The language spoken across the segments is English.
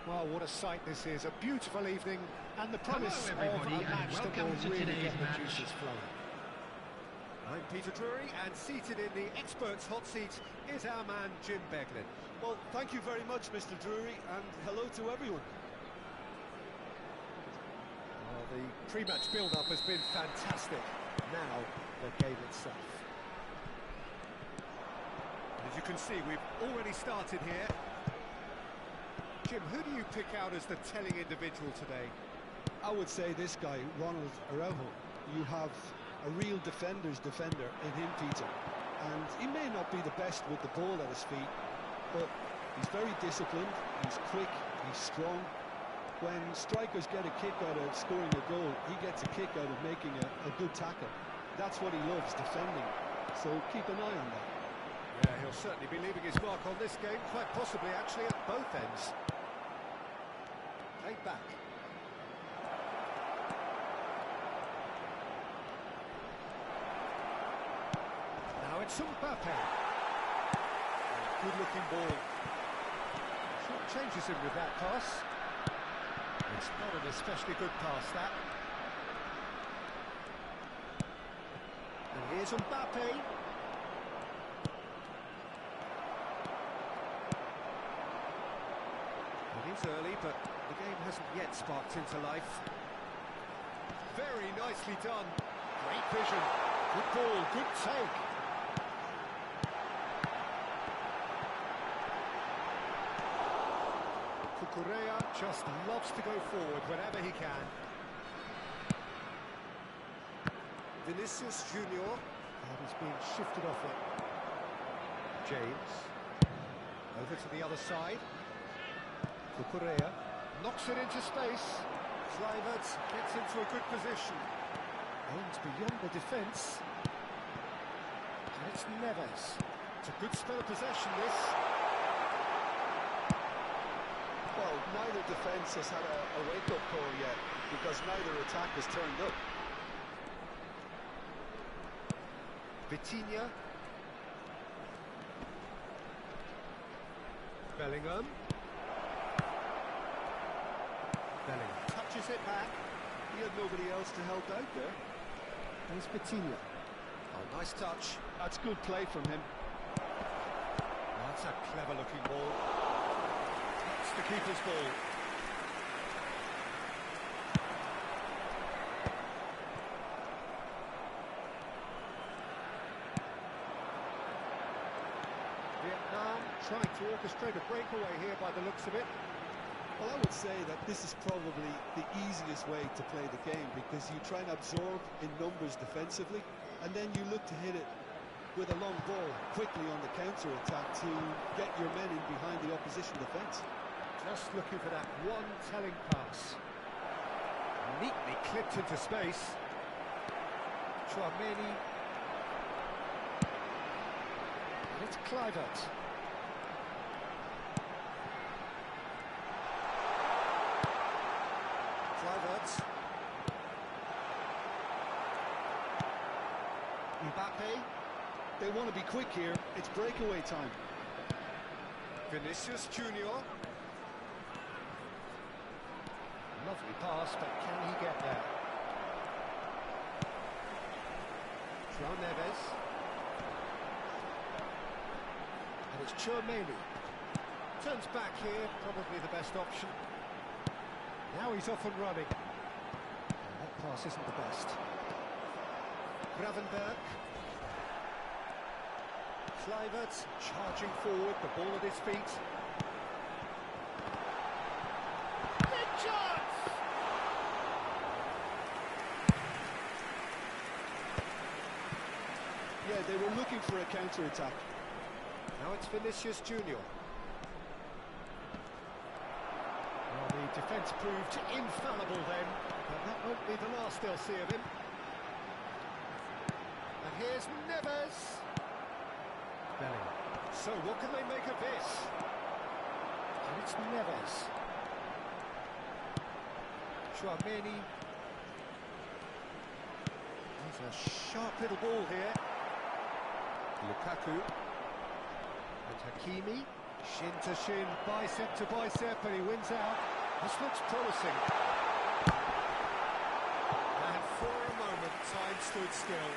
Well, what a sight this is. A beautiful evening and the promise of a everybody, and match that will welcome to really today's get the match. juices flowing. I'm Peter Drury, and seated in the experts' hot seat is our man Jim Beglin. Well, thank you very much, Mr. Drury, and hello to everyone. Well, the pre-match build-up has been fantastic. Now, the game itself. As you can see, we've already started here. Jim, who do you pick out as the telling individual today? I would say this guy, Ronald Araujo. You have a real defender's defender in him, Peter. And he may not be the best with the ball at his feet, but he's very disciplined, he's quick, he's strong. When strikers get a kick out of scoring a goal, he gets a kick out of making a good tackle. That's what he loves, defending. So keep an eye on that. Yeah, he'll certainly be leaving his mark on this game, quite possibly actually at both ends. Played back. Now it's Mbappe. Good-looking ball. Short changes him with that pass. It's not an especially good pass, that. And here's Mbappe. It is early, but the game hasn't yet sparked into life. Very nicely done. Great vision. Good ball, good take. Cucurella just loves to go forward whenever he can. Vinicius Junior. And he's being shifted off it. James. Over to the other side. Cucurella knocks it into space. Kluivert gets into a good position. Aims beyond the defence. And it's Neves. It's a good spell of possession, this. Well, neither defence has had a wake-up call yet, because neither attack has turned up. Vitinha. Bellingham. Bellingham touches it back. He had nobody else to help out there. There's Vitinha. Oh, nice touch. That's good play from him. That's a clever-looking ball. That's the keeper's ball. Vietnam trying to orchestrate a breakaway here by the looks of it. Well, I would say that this is probably the easiest way to play the game, because you try and absorb in numbers defensively, and then you look to hit it with a long ball quickly on the counter-attack to get your men in behind the opposition defence. Just looking for that one telling pass. Neatly clipped into space. Chouameni. And it's Kluivert. Kluivert. Mbappe. They want to be quick here. It's breakaway time. Vinicius Junior. Lovely pass, but can he get there? João Neves. And it's Chouameni. Turns back here, probably the best option. Now he's off and running. And that pass isn't the best. Gravenberg. Kluivert charging forward, the ball at his feet. Big chance! Yeah, they were looking for a counter-attack. Now it's Vinicius Junior. Well, the defence proved infallible then, but that won't be the last they'll see of him. And here's Neves. Bellingham. So what can they make of this? And it's Neves. Chouameni. There's a sharp little ball here. Lukaku. And Hakimi. Shin to shin, bicep to bicep, and he wins out. This looks promising. And for a moment, time stood still.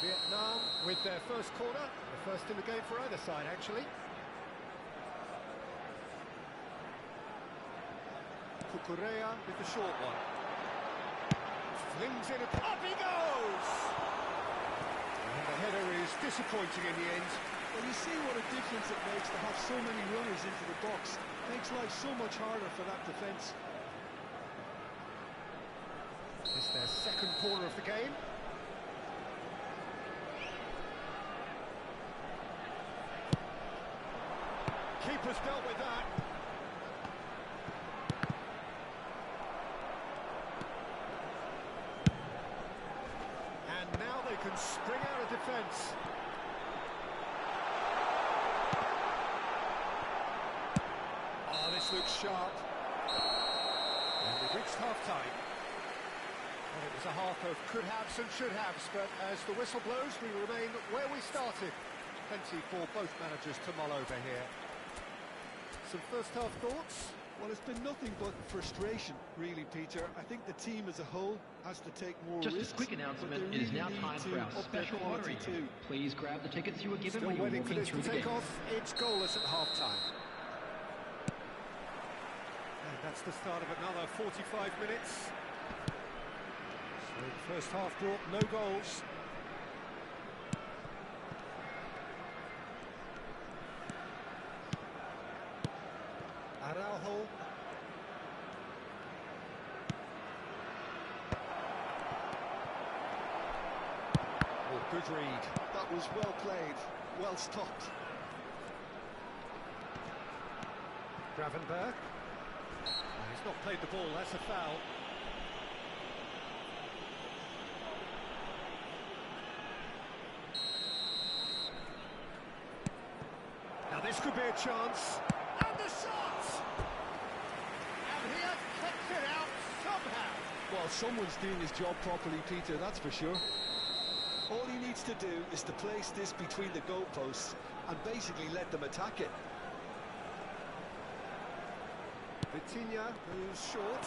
Vietnam with their first corner, the first in the game for either side, actually. Cucurella with the short one. Flings in, up he goes! And the header is disappointing in the end. Well, you see what a difference it makes to have so many runners into the box. Makes life so much harder for that defence. It's their second corner of the game. Keeper's dealt with that. And now they can spring out of defence. Oh, this looks sharp. And we've reached half-time. Well, it was a half of could-haves and should-haves, but as the whistle blows, we remain where we started. Plenty for both managers to mull over here. Some first-half thoughts? Well, it's been nothing but frustration, really, Peter. I think the team as a whole has to take more risks. Just a quick announcement, it is now time for our special lottery. Please grab the tickets you were given when you were walking through the gate. It's goalless at half-time. And that's the start of another 45 minutes. So the first half brought no goals. Araujo. Oh, good read. That was well played, well stopped. Gravenberg. Oh, he's not played the ball, that's a foul. Now this could be a chance. And the shot! And he has kept it out somehow. Well, someone's doing his job properly, Peter, that's for sure. All he needs to do is to place this between the goalposts and basically let them attack it. Vitinha, who's short.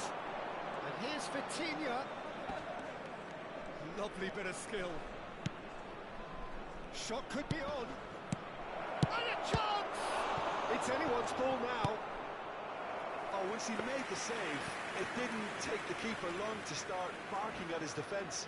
And here's Vitinha. Lovely bit of skill. Shot could be on. And a chance! It's anyone's ball now. Oh, once he made the save, it didn't take the keeper long to start barking at his defence.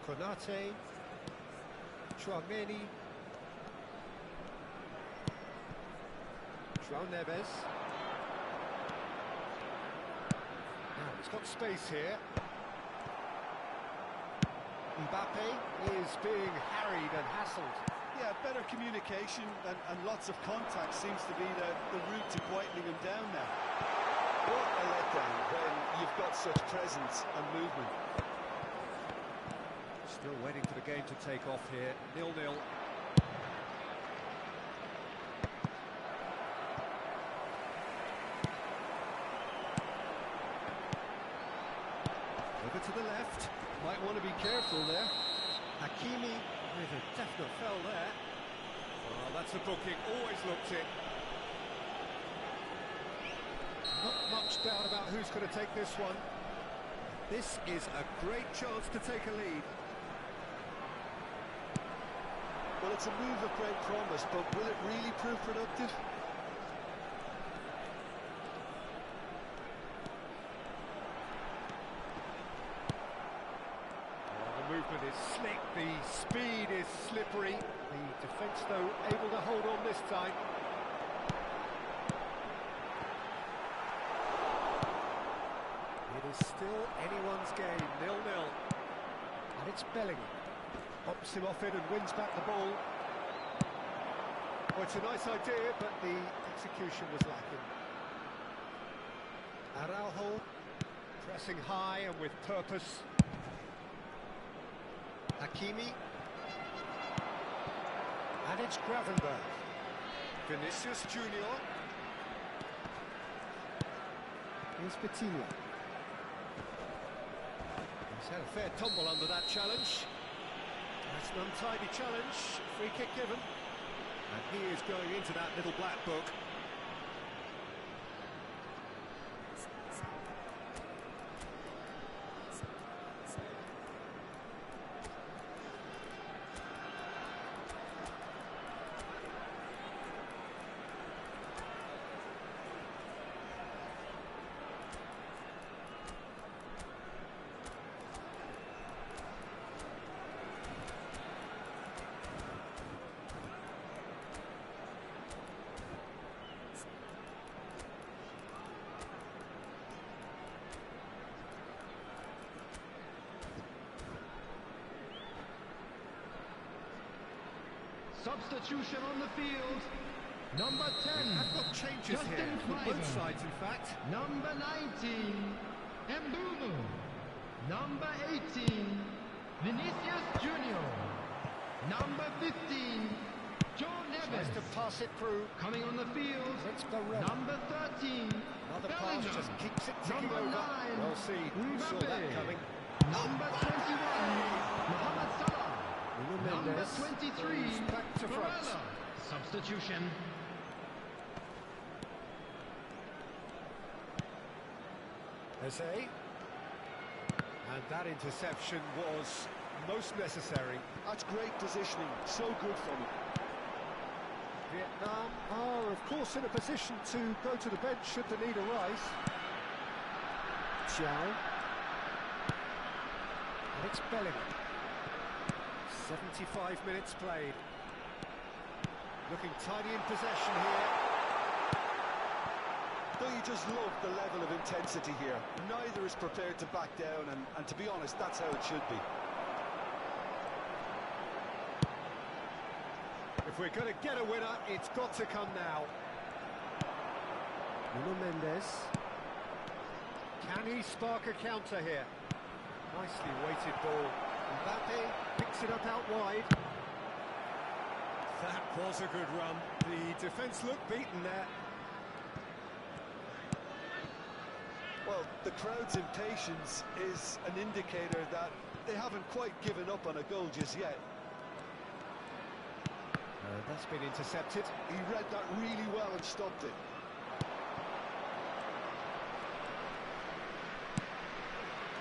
Konate, Chouameni, João Neves. Now he's got space here. Mbappe is being harried and hassled. Yeah, better communication and lots of contact seems to be the route to quietening him down now. What a letdown when you've got such presence and movement. Still waiting for the game to take off here, 0-0. Over to the left. Might want to be careful there. Hakimi with a definite foul there. Well, that's a booking, always looked it. Not much doubt about who's going to take this one. This is a great chance to take a lead. Well, it's a move of great promise, but will it really prove productive? Oh, the movement is slick, the speed is slippery. The defence, though, able to hold on this time. It is still anyone's game, 0-0. And it's Bellingham. Pops him off it and wins back the ball. Oh, it's a nice idea, but the execution was lacking. Araujo, pressing high and with purpose. Hakimi. And it's Gravenberg. Vinicius Junior. Here's Petilla. He's had a fair tumble under that challenge. That's an untidy challenge. Free kick given. And he is going into that little black book. Substitution on the field. Number 10. I've got changes Justin here for Kluivert. both sides, in fact. Number 19. Mbumo. Number 18. Vinicius Junior. Number 15. Joe Tries Neves. to pass it through. Coming on the field. It's Barella. Number 13. Another pass Bellingham. just keeps it ticking Number over. 9. We'll see who saw that Mbappe. coming. Number 21. Mohamed Salah. Number Mendes 23. goes back to front. Barella. Substitution. Eze. And that interception was most necessary. That's great positioning, so good from him. Vietnam are, of course, in a position to go to the bench should the need arise. Chow. And it's Bellingham. 75 minutes played. Looking tidy in possession here. Don't you just love the level of intensity here? Neither is prepared to back down, and to be honest, that's how it should be. If we're going to get a winner, it's got to come now. Nuno Mendes. Can he spark a counter here? Nicely weighted ball. Mbappe picks it up out wide. That was a good run. The defence looked beaten there. Well, the crowd's impatience is an indicator that they haven't quite given up on a goal just yet. That's been intercepted. He read that really well and stopped it.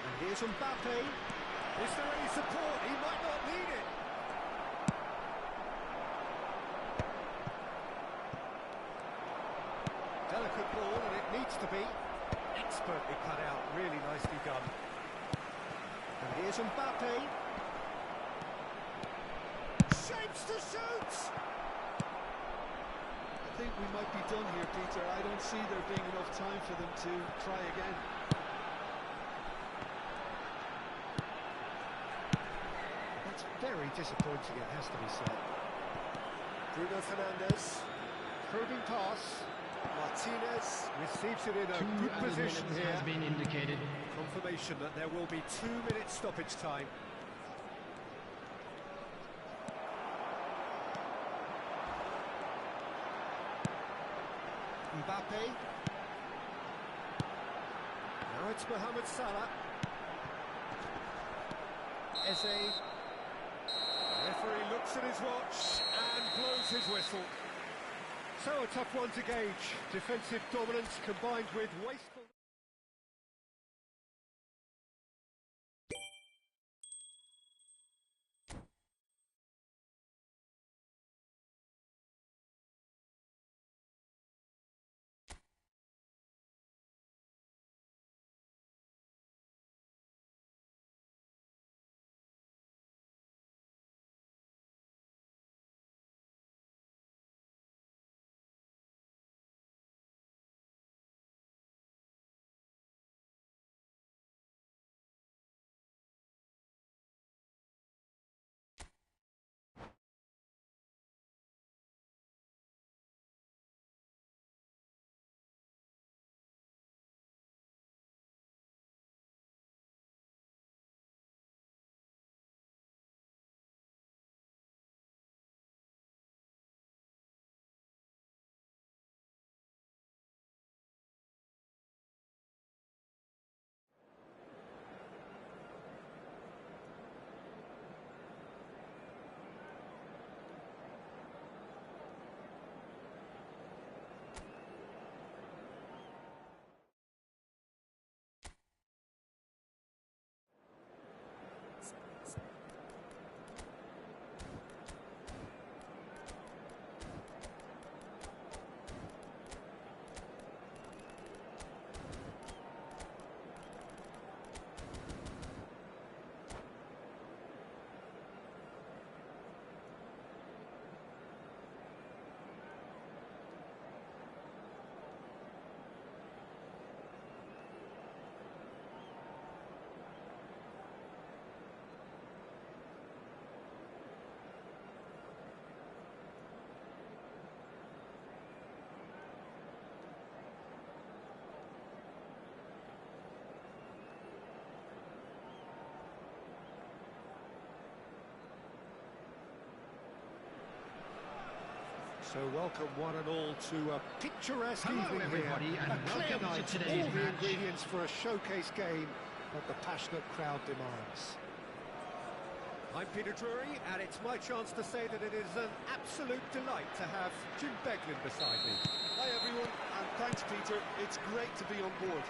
And here's Mbappe. Is there any support? He might not need it. Delicate ball, and it needs to be expertly cut out. Really nicely done. And here's Mbappe. Shapes to shoot! I think we might be done here, Peter. I don't see there being enough time for them to try again. That's very disappointing, it has to be said. Bruno Fernandes. Probing pass. Martinez receives it in a good position here. Has been indicated. Confirmation that there will be 2 minutes stoppage time. Mbappe. Now it's Mohamed Salah. Eze. Referee looks at his watch and blows his whistle. So a tough one to gauge. Defensive dominance combined with wasteful... So welcome one and all to a picturesque evening everybody, here. and A clear welcome to night, today's all the match. ingredients for a showcase game that the passionate crowd demands. I'm Peter Drury, and it's my chance to say that it is an absolute delight to have Jim Beglin beside me. Hi everyone, and thanks Peter. It's great to be on board.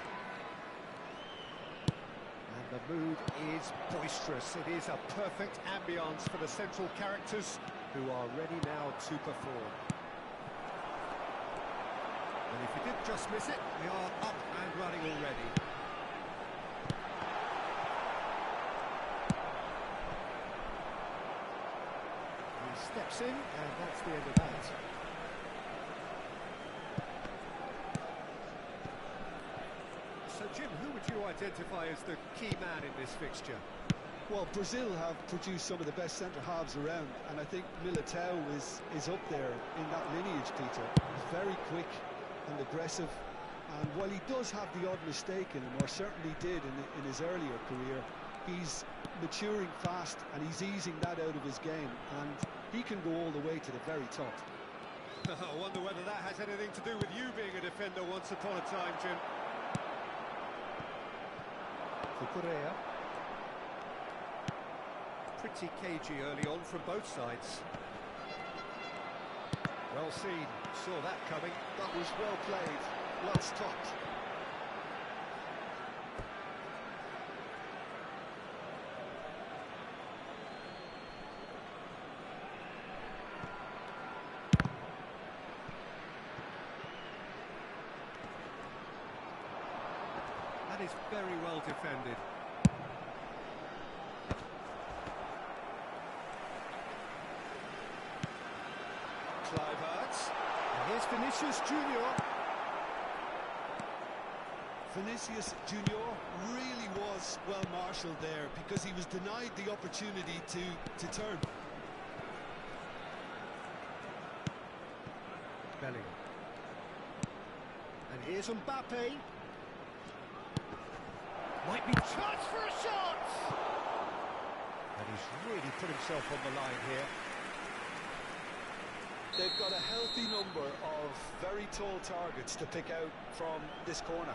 And the mood is boisterous. It is a perfect ambience for the central characters who are ready now to perform. And if you did just miss it, we are up and running already. He steps in, and that's the end of that. So, Jim, who would you identify as the key man in this fixture? Well, Brazil have produced some of the best centre-halves around, and I think Militao is up there in that lineage, Peter. He's very quick and aggressive, and while he does have the odd mistake in him, or certainly did in his earlier career, he's maturing fast and he's easing that out of his game, and he can go all the way to the very top. I wonder whether that has anything to do with you being a defender once upon a time, Jim. Cucurella. Pretty cagey early on from both sides. Well seen, saw that coming. That was well played, well stopped. That is very well defended. Here's Vinicius Junior. Vinicius Junior really was well marshalled there because he was denied the opportunity to turn. Bellingham. And here's Mbappe. Might be chance for a shot! And he's really put himself on the line here. They've got a healthy number of very tall targets to pick out from this corner.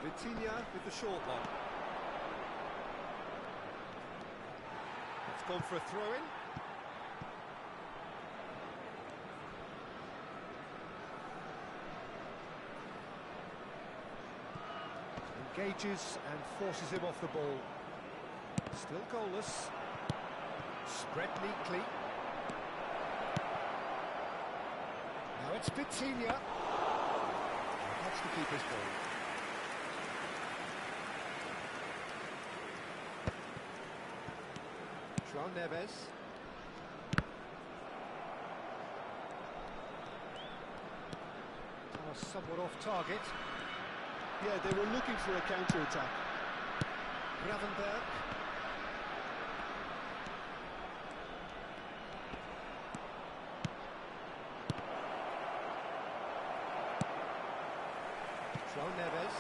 Vitinha with the short one. It's gone for a throw-in. Engages and forces him off the ball. Still goalless. Spread neatly. Now it's Vitinha. That's the keeper's ball. João Neves. Somewhat off target. Yeah, they were looking for a counter-attack. Gravenberg. João Neves.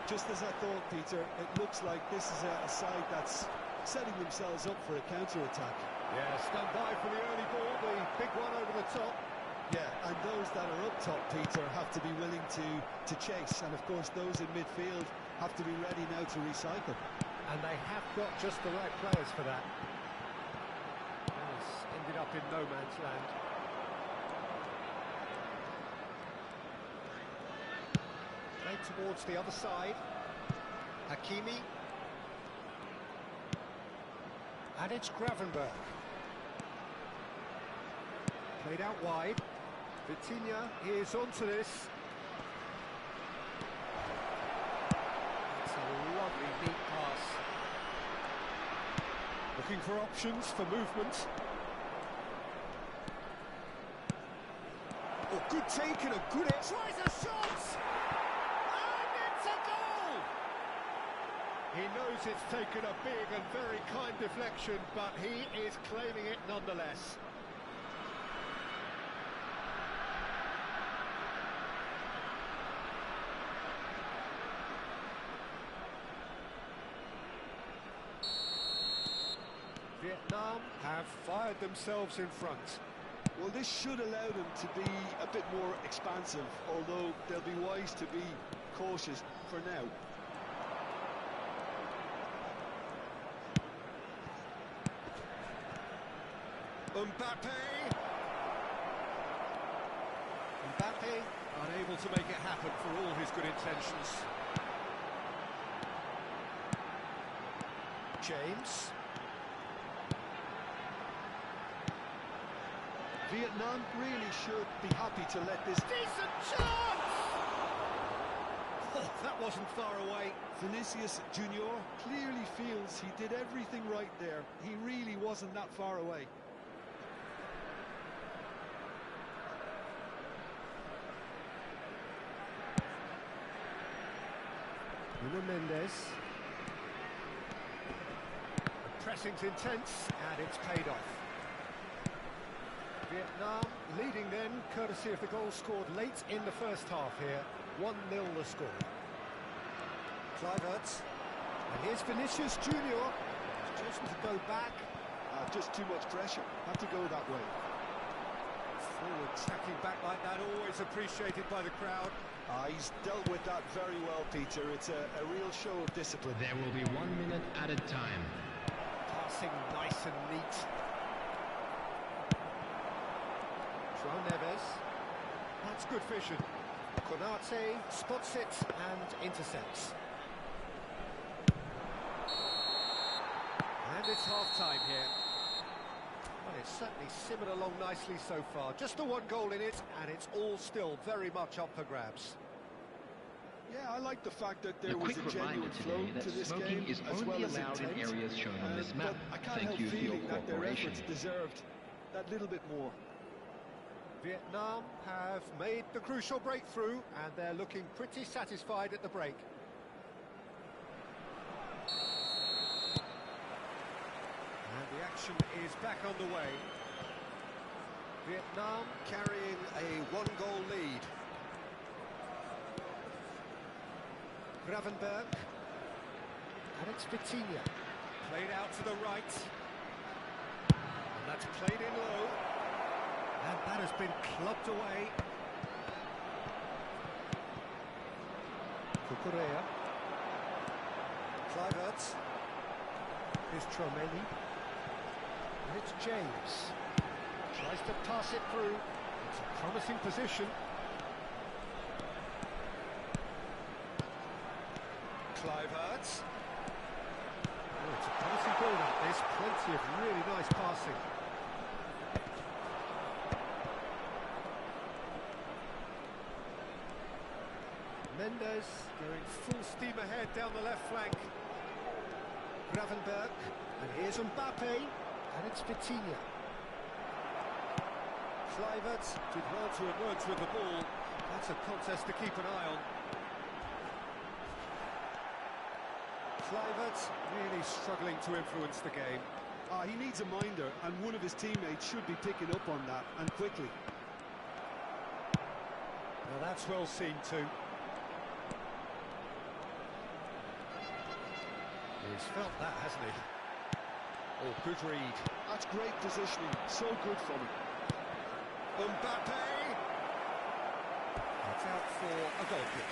Just as I thought, Peter, it looks like this is a side that's setting themselves up for a counter-attack. Yeah, stand by for the early ball, the big one over the top. Yeah, and those that are up top, Peter, have to be willing to chase. And, of course, those in midfield have to be ready now to recycle. And they have got just the right players for that. Yes, ended up in no man's land. Played towards the other side. Hakimi. And it's Gravenberg. Played out wide. Vitinha is onto this. It's a lovely neat pass. Looking for options for movement. Oh, good take and a good... Tries a shot! And it's a goal! He knows it's taken a big and very kind deflection, but he is claiming it nonetheless. Vietnam have fired themselves in front. Well, this should allow them to be a bit more expansive, although they'll be wise to be cautious for now. Mbappe unable to make it happen for all his good intentions. James. Vietnam really should be happy to let this... Decent chance! Oh, that wasn't far away. Vinicius Junior clearly feels he did everything right there. He really wasn't that far away. Nuno Mendes. The pressing's intense, and it's paid off. Vietnam leading then, courtesy of the goal scored late in the first half here. 1-0 the score. Kluivert. And here's Vinicius Junior. He's chosen to go back. Just too much pressure. Had to go that way. Forward tracking back like that, always appreciated by the crowd. He's dealt with that very well, Peter. It's a real show of discipline. There will be 1 minute at a time. Passing nice and neat. João Neves. That's good vision. Konate spots it and intercepts. And it's half-time here. Well, it's certainly simmered along nicely so far. Just the one goal in it, and it's all still very much up for grabs. Yeah, I like the fact that there A was quick a genuine reminder flow today that to this smoking game, is as well only as allowed in intent. areas shown on this map. But I can't Thank help you for your feeling that their cooperation. efforts deserved that little bit more. Vietnam have made the crucial breakthrough, and they're looking pretty satisfied at the break. And the action is back on the way. Vietnam carrying a one-goal lead. Gravenberg. And it's Vitinha. Played out to the right. And that's played in low. And that has been clubbed away. Cucurella. Kluivert. Here's Tromeni. And it's James. Tries to pass it through. It's a promising position. Kluivert. Oh, it's a promising build-up. There's plenty of really nice passing. Mendes going full steam ahead down the left flank. Gravenberg. And here's Mbappe. And it's Vitinha. Kluivert did well to emerge with the ball. That's a contest to keep an eye on. Kluivert really struggling to influence the game. He needs a minder, and one of his teammates should be picking up on that, and quickly. Now that's well seen too. He's felt that, hasn't he? Oh, good read. That's great positioning, so good from him. Mbappe! It's out for a goal kick.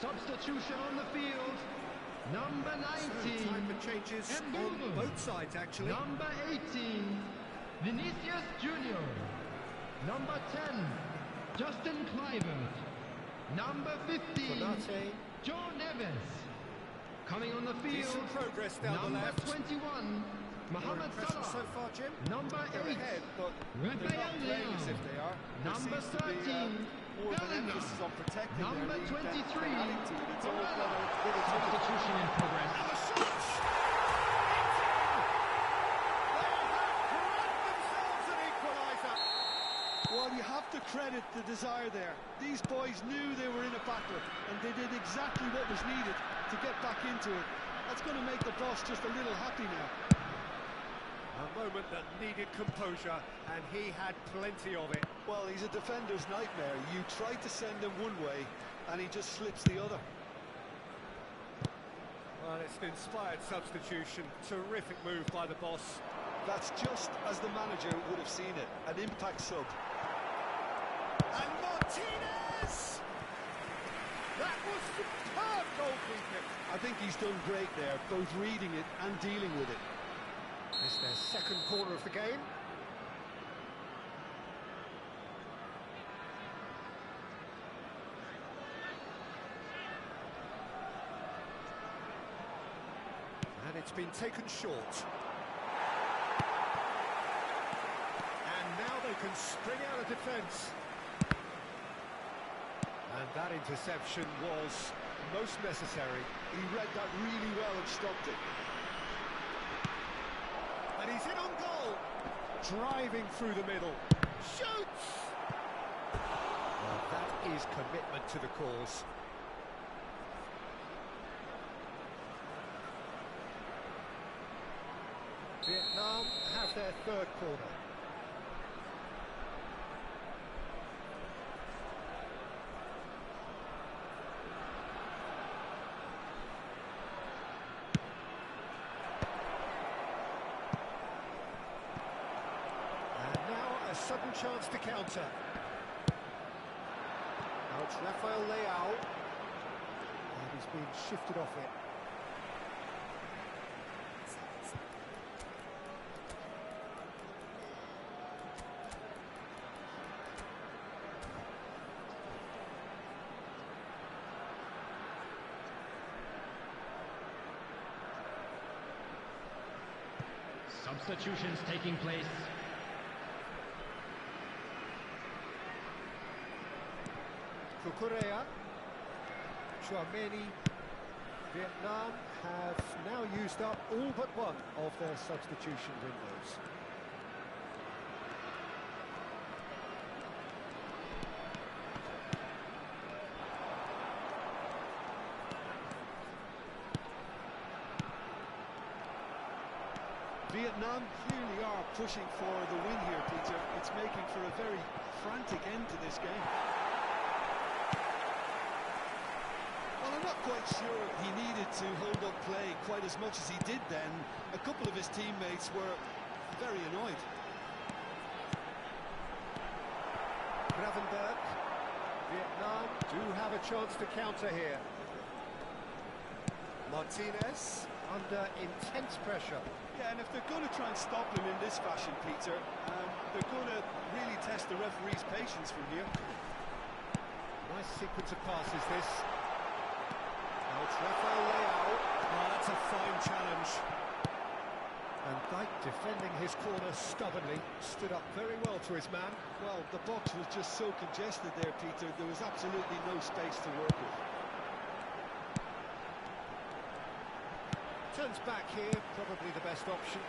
Substitution on the field. Number 19. Time for changes on both sides, actually. Number 18. Vinicius Junior. Number 10. Justin Kluivert. Number 15. Konate. João Neves. Coming on the field. Decent progress down the Number left. 21. Mohamed Salah. So Salah. far, Jim? Number They're 8. ahead, but they're not Rafael playing as Leão. if they are. There Number seems to be, 13. more of an Bellingham. emphasis on protecting Number their lead than 23. adding to it. It's all Barella. got a bit of Substitution in progress. And the shots! They have grabbed themselves an equaliser. Well, you have to to credit the desire there. These boys knew they were in a battle, and they did exactly what was needed to get back into it. That's going to make the boss just a little happy now. A moment that needed composure, and he had plenty of it. Well, he's a defender's nightmare. You try to send him one way, and he just slips the other. Well, it's an inspired substitution. Terrific move by the boss. That's just as the manager would have seen it. An impact sub. And Martinez! That was superb goalkeeping. I think he's done great there, both reading it and dealing with it. It's their second corner of the game. And it's been taken short. And now they can spring out of defence. And that interception was most necessary. He read that really well and stopped it. And he's in on goal. Driving through the middle. Shoots! Well, that is commitment to the cause. Vietnam have their third corner. A sudden chance to counter. Now it's Rafael Leao. And he's been shifted off it. Substitutions taking place. Korea, Chouameni. Vietnam have now used up all but one of their substitution windows. Vietnam clearly are pushing for the win here, Peter. It's making for a very frantic end to this game. Well, I'm not quite sure he needed to hold up play quite as much as he did then. A couple of his teammates were very annoyed. Gravenberg. Vietnam do have a chance to counter here. Martinez under intense pressure. Yeah, and if they're going to try and stop him in this fashion, Peter, they're going to really test the referee's patience from here. Nice sequence of passes, this. Now it's Rafael Leao. Oh, that's a fine challenge. And Dyke, defending his corner stubbornly, stood up very well to his man. Well, the box was just so congested there, Peter. There was absolutely no space to work with. Turns back here, probably the best option.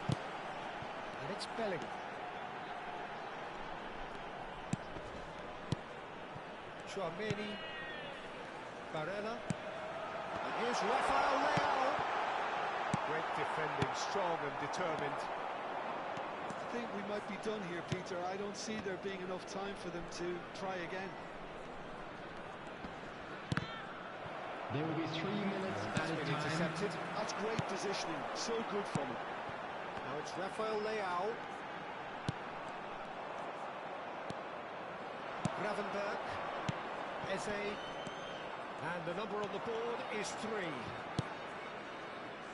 And it's Bellingham. Chouameni. Barella. And here's Rafael Leao. Great defending, strong and determined. I think we might be done here, Peter. I don't see there being enough time for them to try again. There will be 3 minutes added time. Intercepted. That's great positioning. So good from him. Now it's Rafael Leao. Gravenberg. Eze. And the number on the board is 3.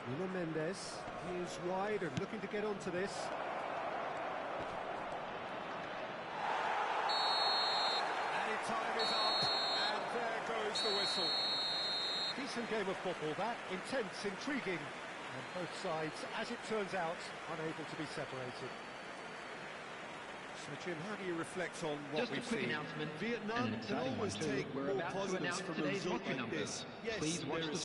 Nuno Mendes. He is wide and looking to get onto this. And time is up. And there goes the whistle. Decent game of football, that. Intense, intriguing. And both sides, as it turns out, unable to be separated. So, Jim, how do you reflect on what we've seen? Just a quick announcement. Vietnam can always take We're more about to positives announce from a today's result lottery like numbers. this. Yes, Please watch there the is